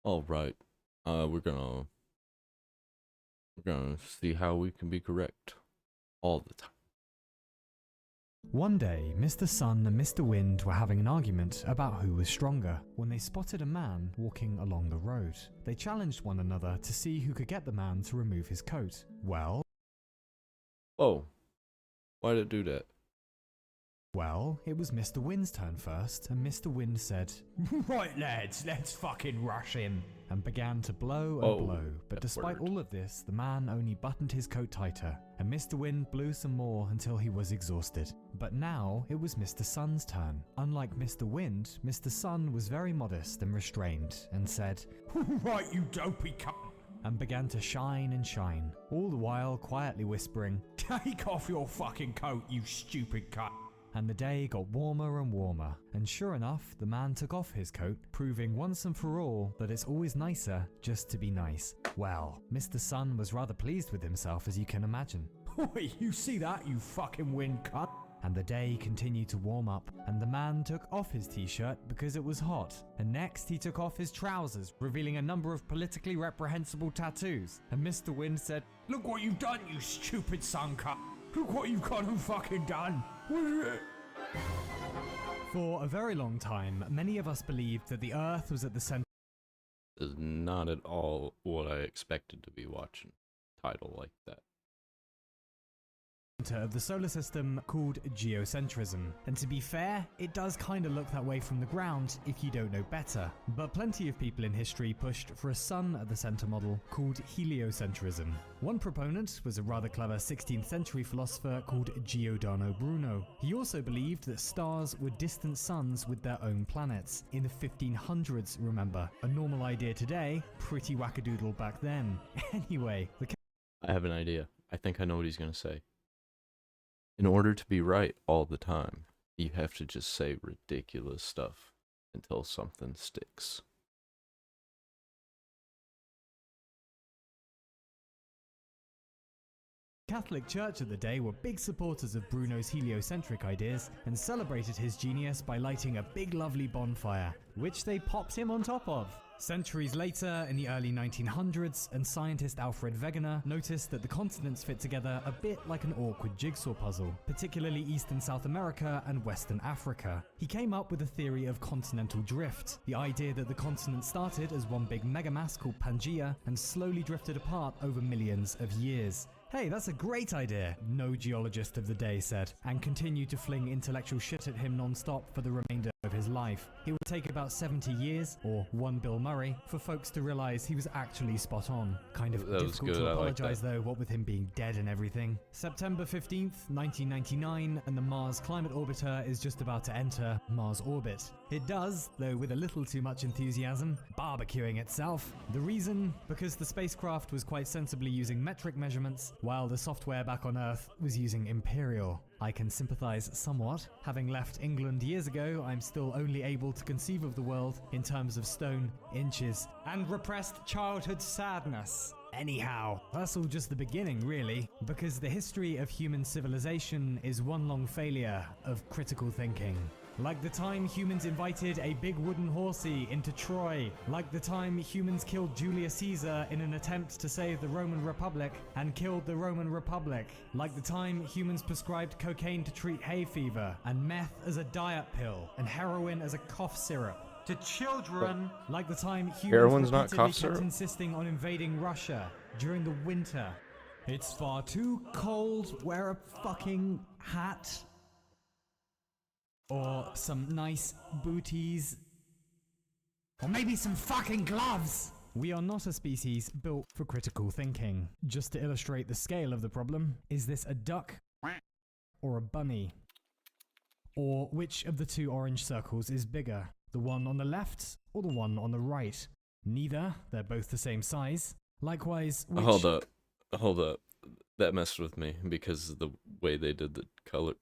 All right. We're gonna see how we can be correct all the time. One day, Mr. Sun and Mr. Wind were having an argument about who was stronger when they spotted a man walking along the road. They challenged one another to see who could get the man to remove his coat. Well, Oh, why did it do that? it was Mr. Wind's turn first, and Mr. Wind said, "Right lads, let's fucking rush him," and began to blow and blow. But despite all of this, the man only buttoned his coat tighter, and Mr. Wind blew some more until he was exhausted. But now it was Mr. Sun's turn. Unlike Mr. Wind, Mr. Sun was very modest and restrained, and said, "Right, you dopey cunt," and began to shine and shine, all the while quietly whispering, "Take off your fucking coat, you stupid cunt." And the day got warmer and warmer, and sure enough, the man took off his coat, proving once and for all that it's always nicer just to be nice. Well, Mr. Sun was rather pleased with himself, as you can imagine. "Oi, you see that, you fucking wind cunt?" And the day continued to warm up, and the man took off his t-shirt because it was hot. And next he took off his trousers, revealing a number of politically reprehensible tattoos. And Mr. Wind said, "Look what you've done, you stupid sun cunt. Look what you've gone and fucking done." For a very long time, many of us believed that the Earth was at the center This is not at all what I expected to be watching. Title like that. of the solar system, called geocentrism. And to be fair, it does kinda look that way from the ground if you don't know better. But plenty of people in history pushed for a sun at the center model called heliocentrism. One proponent was a rather clever 16th century philosopher called Giordano Bruno. He also believed that stars were distant suns with their own planets. In the 1500s, remember. A normal idea today, pretty wackadoodle back then. Anyway, I have an idea. I think I know what he's gonna say. In order to be right all the time, you have to just say ridiculous stuff until something sticks. Catholic Church of the day were big supporters of Bruno's heliocentric ideas and celebrated his genius by lighting a big lovely bonfire, which they popped him on top of. Centuries later, in the early 1900s, and scientist Alfred Wegener noticed that the continents fit together a bit like an awkward jigsaw puzzle, particularly East and South America and Western Africa. He came up with a theory of continental drift, the idea that the continent started as one big megamass called Pangaea and slowly drifted apart over millions of years. "Hey, that's a great idea," no geologist of the day said, and continued to fling intellectual shit at him non-stop for the remainder of his life. It would take about 70 years, or one Bill Murray, for folks to realize he was actually spot on. Kind of difficult to apologize though, what with him being dead and everything. September 15th, 1999, and the Mars Climate Orbiter is just about to enter Mars orbit. It does, though with a little too much enthusiasm, barbecuing itself. The reason? Because the spacecraft was quite sensibly using metric measurements, while the software back on Earth was using imperial. I can sympathize somewhat. Having left England years ago, I'm still only able to conceive of the world in terms of stone, inches, and repressed childhood sadness. Anyhow, that's all just the beginning, really, because the history of human civilization is one long failure of critical thinking. Like the time humans invited a big wooden horsey into Troy. Like the time humans killed Julius Caesar in an attempt to save the Roman Republic and killed the Roman Republic. Like the time humans prescribed cocaine to treat hay fever and meth as a diet pill and heroin as a cough syrup to children. Like the time humans Heroin's not repeatedly cough kept syrup? insisting on invading Russia during the winter. It's far too cold. Wear a fucking hat. Or some nice booties. Or maybe some fucking gloves! We are not a species built for critical thinking. Just to illustrate the scale of the problem, is this a duck or a bunny? Or which of the two orange circles is bigger? The one on the left or the one on the right? Neither, they're both the same size. Likewise, which... Hold up. That messed with me because of the way they did the color.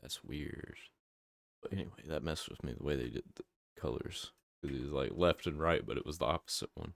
That's weird. But anyway, that messed with me the way they did the colors. It was like left and right, but it was the opposite one.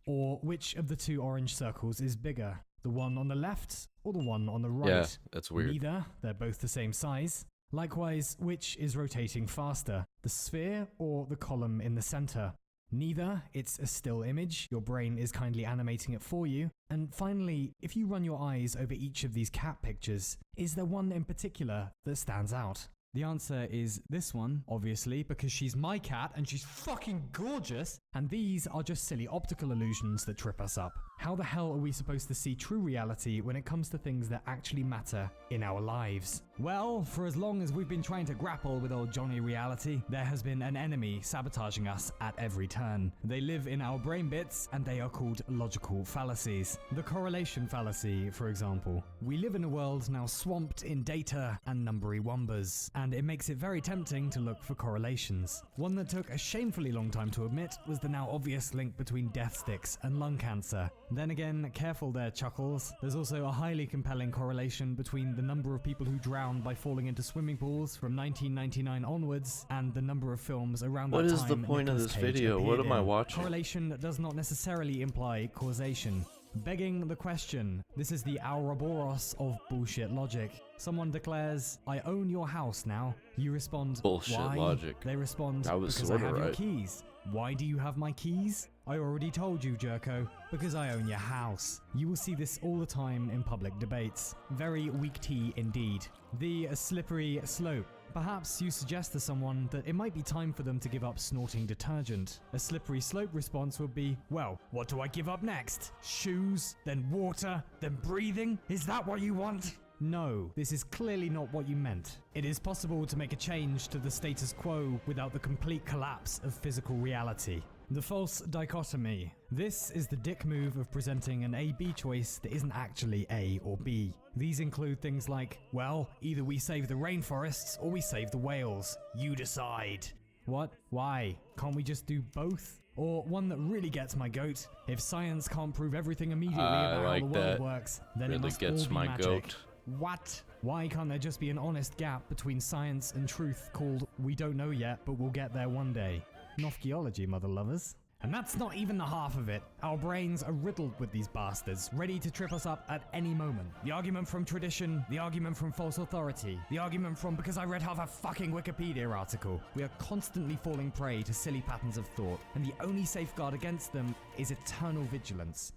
Or which of the two orange circles is bigger? The one on the left or the one on the right? Yeah, that's weird. Neither, they're both the same size. Likewise, which is rotating faster, the sphere or the column in the center? Neither, it's a still image, your brain is kindly animating it for you. And finally, if you run your eyes over each of these cat pictures, is there one in particular that stands out? The answer is this one, obviously, because she's my cat and she's fucking gorgeous. And these are just silly optical illusions that trip us up. How the hell are we supposed to see true reality when it comes to things that actually matter in our lives? Well, for as long as we've been trying to grapple with old Johnny reality, there has been an enemy sabotaging us at every turn. They live in our brain bits and they are called logical fallacies. The correlation fallacy, for example. We live in a world now swamped in data and numbery wombas, and it makes it very tempting to look for correlations. One that took a shamefully long time to admit was the now obvious link between death sticks and lung cancer. Then again, careful there, Chuckles. There's also a highly compelling correlation between the number of people who drowned by falling into swimming pools from 1999 onwards and the number of films around that time. What is the point of this video? What am I watching? Correlation does not necessarily imply causation. Begging the question, this is the Ouroboros of bullshit logic. Someone declares, I own your house now. You respond, Bullshit why? logic. They respond, That was because I sorta have your right. keys. Why do you have my keys? I already told you, Jerko, because I own your house. You will see this all the time in public debates. Very weak tea indeed. The slippery slope. Perhaps you suggest to someone that it might be time for them to give up snorting detergent. A slippery slope response would be, well, what do I give up next? Shoes, then water, then breathing? Is that what you want? No, this is clearly not what you meant. It is possible to make a change to the status quo without the complete collapse of physical reality. The false dichotomy. This is the dick move of presenting an A-B choice that isn't actually A or B. These include things like, well, either we save the rainforests or we save the whales. You decide. What? Why? Can't we just do both? Or one that really gets my goat, if science can't prove everything immediately about how the world works, then it Really must all gets be my magic. goat. What? Why can't there just be an honest gap between science and truth called we don't know yet, but we'll get there one day? Nofgeology, mother lovers. And that's not even the half of it. Our brains are riddled with these bastards, ready to trip us up at any moment. The argument from tradition, the argument from false authority, the argument from because I read half a fucking Wikipedia article. We are constantly falling prey to silly patterns of thought, and the only safeguard against them is eternal vigilance.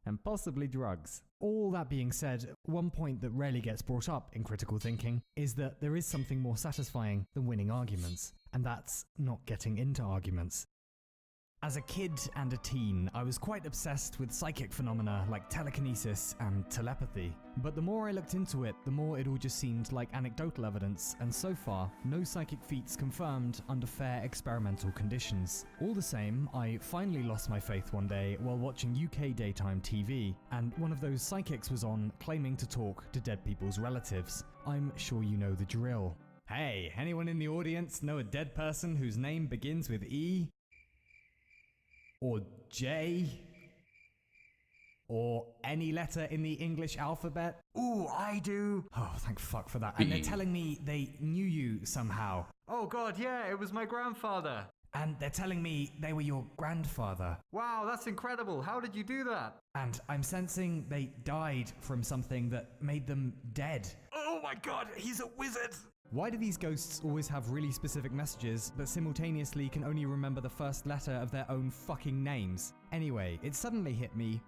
And possibly drugs. All that being said, one point that rarely gets brought up in critical thinking is that there is something more satisfying than winning arguments, and that's not getting into arguments. As a kid and a teen, I was quite obsessed with psychic phenomena like telekinesis and telepathy. But the more I looked into it, the more it all just seemed like anecdotal evidence, and so far, no psychic feats confirmed under fair experimental conditions. All the same, I finally lost my faith one day while watching UK daytime TV, and one of those psychics was on claiming to talk to dead people's relatives. I'm sure you know the drill. Hey, anyone in the audience know a dead person whose name begins with E? Or J? Or any letter in the English alphabet? Ooh, I do. Oh, thank fuck for that. And they're telling me they knew you somehow. Oh god, yeah, it was my grandfather. And they're telling me they were your grandfather. Wow, that's incredible. How did you do that? And I'm sensing they died from something that made them dead. Oh my god, he's a wizard! Why do these ghosts always have really specific messages, but simultaneously can only remember the first letter of their own fucking names? Anyway, it suddenly hit me,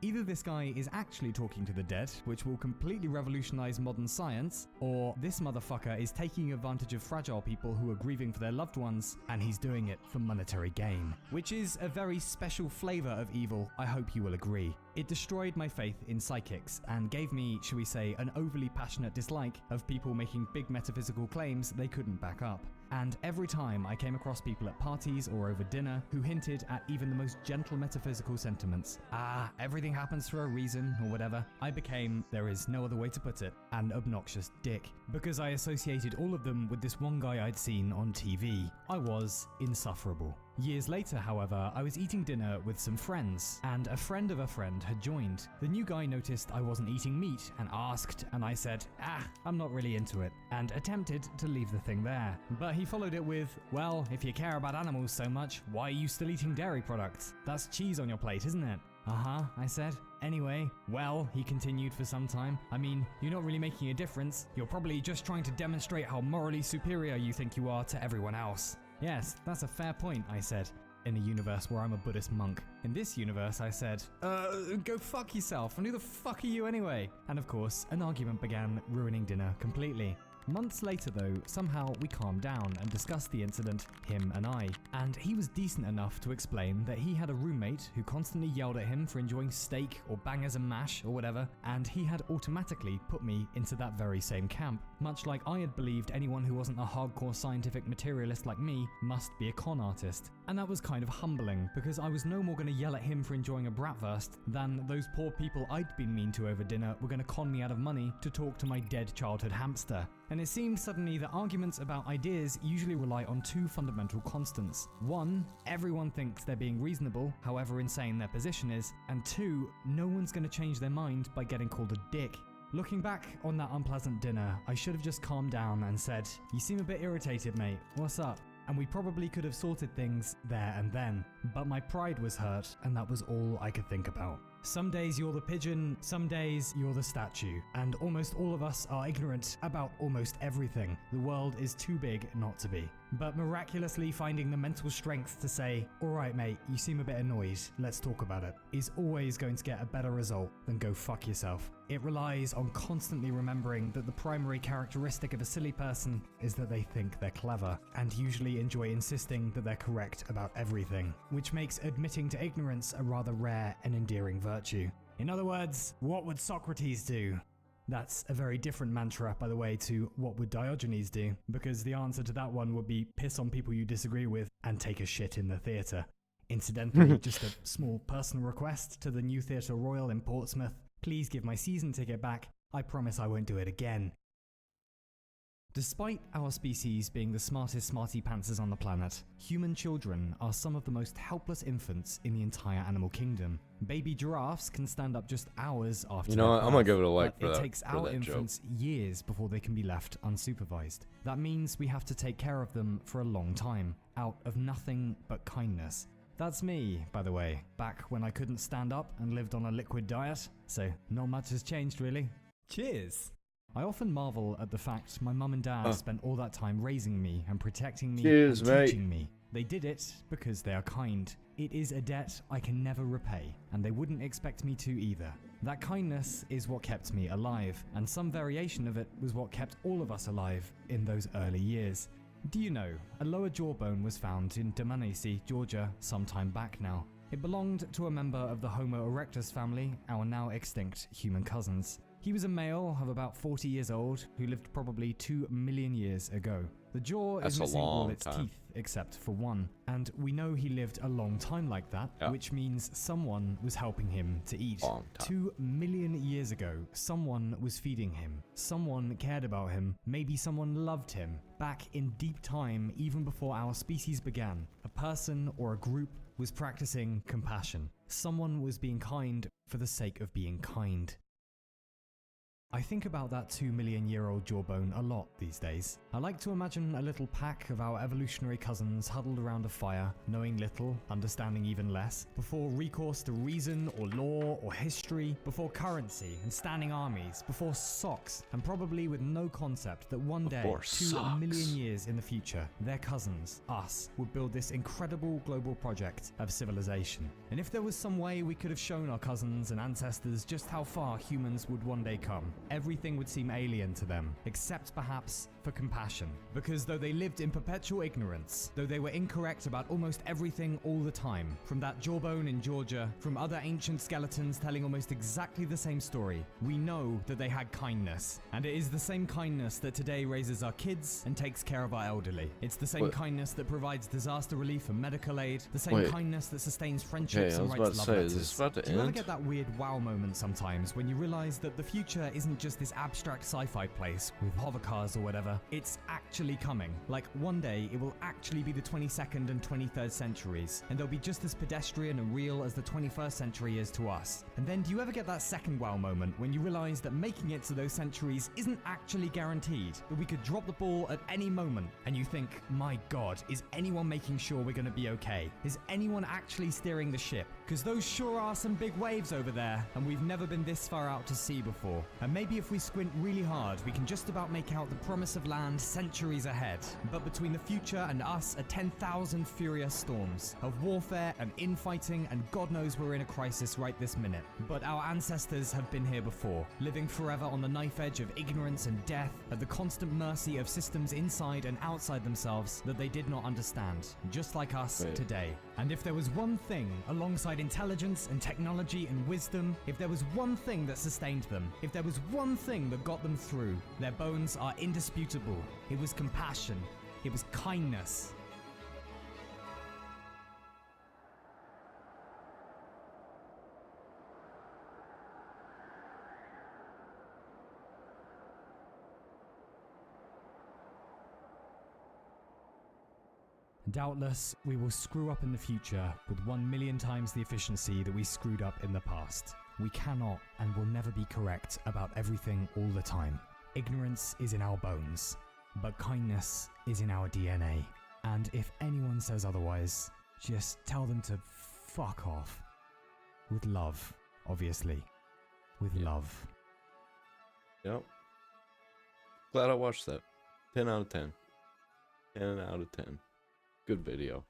either this guy is actually talking to the dead, which will completely revolutionize modern science, or this motherfucker is taking advantage of fragile people who are grieving for their loved ones, and he's doing it for monetary gain. Which is a very special flavor of evil, I hope you will agree. It destroyed my faith in psychics, and gave me, shall we say, an overly passionate dislike of people making big metaphysical claims they couldn't back up. And every time I came across people at parties or over dinner who hinted at even the most gentle metaphysical sentiments, everything happens for a reason or whatever, I became, there is no other way to put it, an obnoxious dick. Because I associated all of them with this one guy I'd seen on TV. I was insufferable. Years later, however, I was eating dinner with some friends, and a friend of a friend had joined. The new guy noticed I wasn't eating meat and asked, and I said, I'm not really into it, and attempted to leave the thing there. But he followed it with, well, if you care about animals so much, why are you still eating dairy products? That's cheese on your plate, isn't it? I said. Anyway, well, he continued for some time, I mean, you're not really making a difference. You're probably just trying to demonstrate how morally superior you think you are to everyone else. Yes, that's a fair point, I said. In a universe where I'm a Buddhist monk. In this universe, I said, go fuck yourself, and who the fuck are you anyway? And of course, an argument began, ruining dinner completely. Months later though, somehow we calmed down and discussed the incident, him and I, and he was decent enough to explain that he had a roommate who constantly yelled at him for enjoying steak or bangers and mash or whatever, and he had automatically put me into that very same camp, much like I had believed anyone who wasn't a hardcore scientific materialist like me must be a con artist. And that was kind of humbling, because I was no more going to yell at him for enjoying a bratwurst than those poor people I'd been mean to over dinner were going to con me out of money to talk to my dead childhood hamster. And it seemed suddenly that arguments about ideas usually rely on two fundamental constants. One, everyone thinks they're being reasonable, however insane their position is. And two, no one's going to change their mind by getting called a dick. Looking back on that unpleasant dinner, I should have just calmed down and said, "You seem a bit irritated, mate. What's up?" And we probably could have sorted things there and then. But my pride was hurt, and that was all I could think about. Some days you're the pigeon, some days you're the statue, and almost all of us are ignorant about almost everything. The world is too big not to be. But miraculously finding the mental strength to say, "Alright mate, you seem a bit annoyed, let's talk about it," is always going to get a better result than "go fuck yourself." It relies on constantly remembering that the primary characteristic of a silly person is that they think they're clever, and usually enjoy insisting that they're correct about everything, which makes admitting to ignorance a rather rare and endearing virtue. In other words, what would Socrates do? That's a very different mantra, by the way, to what would Diogenes do, because the answer to that one would be piss on people you disagree with and take a shit in the theatre. Incidentally, just a small personal request to the new Theatre Royal in Portsmouth. Please give my season ticket back. I promise I won't do it again. Despite our species being the smartest smarty pantsers on the planet, human children are some of the most helpless infants in the entire animal kingdom. Baby giraffes can stand up just hours after You know what? their I'm gonna birth, give it a like but for that. it takes our infants years before they can be left unsupervised. That means we have to take care of them for a long time, out of nothing but kindness. That's me, by the way, back when I couldn't stand up and lived on a liquid diet, so not much has changed really. Cheers! I often marvel at the fact my mum and dad spent all that time raising me and protecting me and teaching me. They did it because they are kind. It is a debt I can never repay, and they wouldn't expect me to either. That kindness is what kept me alive, and some variation of it was what kept all of us alive in those early years. Do you know, a lower jawbone was found in Dmanisi, Georgia, some time back now. It belonged to a member of the Homo erectus family, our now extinct human cousins. He was a male of about 40 years old who lived probably 2 million years ago. The jaw is missing all its teeth except for one, and we know he lived a long time like that, which means someone was helping him to eat. 2 million years ago, someone was feeding him. Someone cared about him. Maybe someone loved him. Back in deep time, even before our species began, a person or a group was practicing compassion. Someone was being kind for the sake of being kind. I think about that 2 million year old jawbone a lot these days. I like to imagine a little pack of our evolutionary cousins huddled around a fire, knowing little, understanding even less, before recourse to reason or law or history, before currency and standing armies, before socks, and probably with no concept that one day, 2 million years in the future, their cousins, us, would build this incredible global project of civilization. And if there was some way we could have shown our cousins and ancestors just how far humans would one day come, everything would seem alien to them, except perhaps for compassion. Because though they lived in perpetual ignorance, though they were incorrect about almost everything all the time, from that jawbone in Georgia, from other ancient skeletons telling almost exactly the same story, we know that they had kindness. And it is the same kindness that today raises our kids and takes care of our elderly. It's the same kindness that provides disaster relief and medical aid, the same kindness that sustains friendships and writes love letters. Do you ever get that weird wow moment sometimes when you realize that the future isn't isn't just this abstract sci-fi place with hover cars or whatever. It's actually coming. Like, one day it will actually be the 22nd and 23rd centuries, and they'll be just as pedestrian and real as the 21st century is to us. And then do you ever get that second wow moment when you realize that making it to those centuries isn't actually guaranteed, that we could drop the ball at any moment, and you think, my god, is anyone making sure we're gonna be okay? Is anyone actually steering the ship? Because those sure are some big waves over there, and we've never been this far out to sea before. And maybe if we squint really hard, we can just about make out the promise of land centuries ahead. But between the future and us are 10,000 furious storms of warfare and infighting, and God knows we're in a crisis right this minute. But our ancestors have been here before, living forever on the knife edge of ignorance and death, at the constant mercy of systems inside and outside themselves that they did not understand, just like us today. And if there was one thing, alongside intelligence and technology and wisdom, if there was one thing that sustained them, if there was one thing that got them through, their bones are indisputable. It was compassion. It was kindness. Doubtless, we will screw up in the future with 1,000,000 times the efficiency that we screwed up in the past. We cannot and will never be correct about everything all the time. Ignorance is in our bones, but kindness is in our DNA. And if anyone says otherwise, just tell them to fuck off. With love, obviously. With love. Yep. Glad I watched that. 10 out of 10. 10 out of 10. Good video.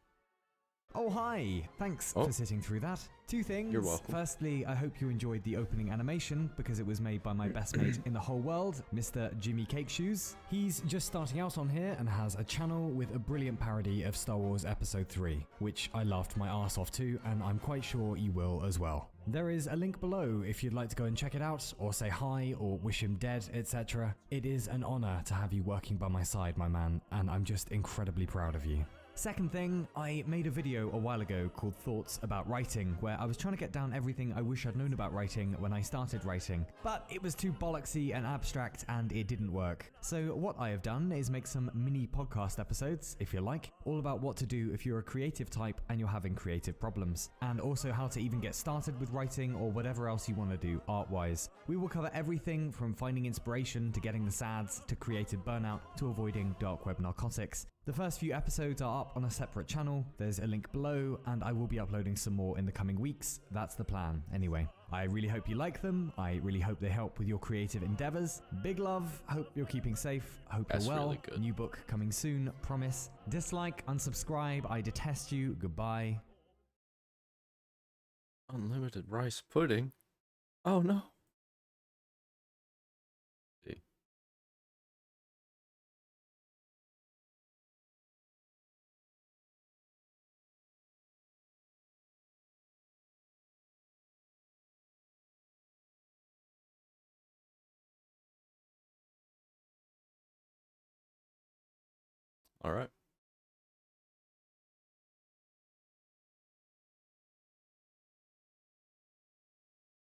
Oh, hi! Thanks for sitting through that. Two things. You're welcome. Firstly, I hope you enjoyed the opening animation because it was made by my best mate in the whole world, Mr. Jimmy Cake Shoes. He's just starting out on here and has a channel with a brilliant parody of Star Wars Episode 3, which I laughed my arse off to, and I'm quite sure you will as well. There is a link below if you'd like to go and check it out, or say hi, or wish him dead, etc. It is an honor to have you working by my side, my man, and I'm just incredibly proud of you. Second thing, I made a video a while ago called Thoughts About Writing, where I was trying to get down everything I wish I'd known about writing when I started writing, but it was too bollocksy and abstract and it didn't work. So what I have done is make some mini podcast episodes, if you like, all about what to do if you're a creative type and you're having creative problems, and also how to even get started with writing or whatever else you want to do art-wise. We will cover everything from finding inspiration to getting the sads to creative burnout to avoiding dark web narcotics. The first few episodes are up on a separate channel, there's a link below, and I will be uploading some more in the coming weeks. That's the plan, anyway. I really hope you like them, I really hope they help with your creative endeavors. Big love, hope you're keeping safe, hope That's you're well. really good. New book coming soon, promise. Dislike, unsubscribe, I detest you, goodbye. Unlimited rice pudding? Oh no. All right.